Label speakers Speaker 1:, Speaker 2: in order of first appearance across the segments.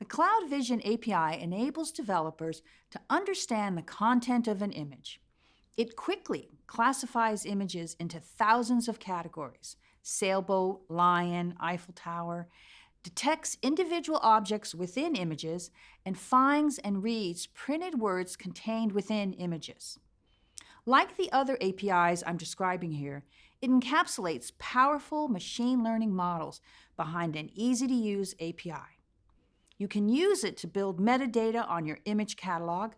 Speaker 1: The Cloud Vision API enables developers to understand the content of an image. It quickly classifies images into thousands of categories: sailboat, lion, Eiffel Tower, detects individual objects within images, and finds and reads printed words contained within images. Like the other APIs I'm describing here, it encapsulates powerful machine learning models behind an easy-to-use API. You can use it to build metadata on your image catalog,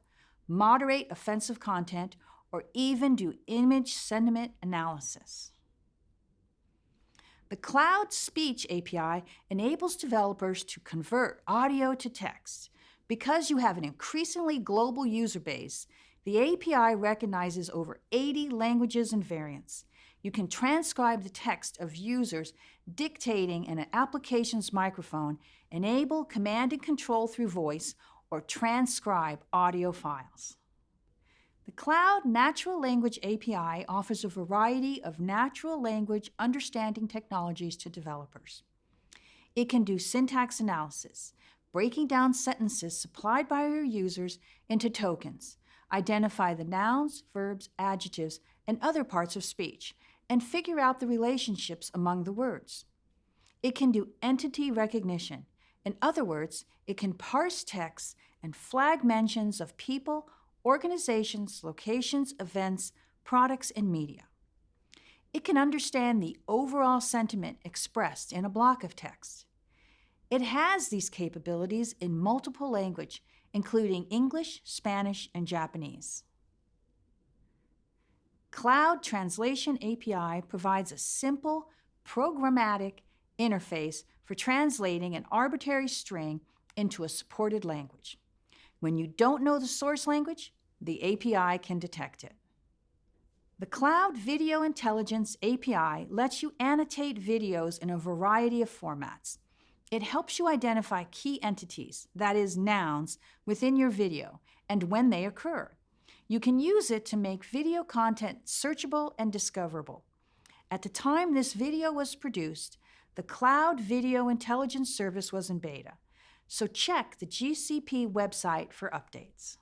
Speaker 1: moderate offensive content, or even do image sentiment analysis. The Cloud Speech API enables developers to convert audio to text. Because you have an increasingly global user base, the API recognizes over 80 languages and variants. You can transcribe the text of users dictating in an application's microphone, enable command and control through voice, or transcribe audio files. The Cloud Natural Language API offers a variety of natural language understanding technologies to developers. It can do syntax analysis, breaking down sentences supplied by your users into tokens, identify the nouns, verbs, adjectives, and other parts of speech, and figure out the relationships among the words. It can do entity recognition. In other words, it can parse text and flag mentions of people, organizations, locations, events, products, and media. It can understand the overall sentiment expressed in a block of text. It has these capabilities in multiple languages, including English, Spanish, and Japanese. Cloud Translation API provides a simple, programmatic interface for translating an arbitrary string into a supported language. When you don't know the source language, the API can detect it. The Cloud Video Intelligence API lets you annotate videos in a variety of formats. It helps you identify key entities, that is, nouns, within your video and when they occur. You can use it to make video content searchable and discoverable. At the time this video was produced, the Cloud Video Intelligence service was in beta, so check the GCP website for updates.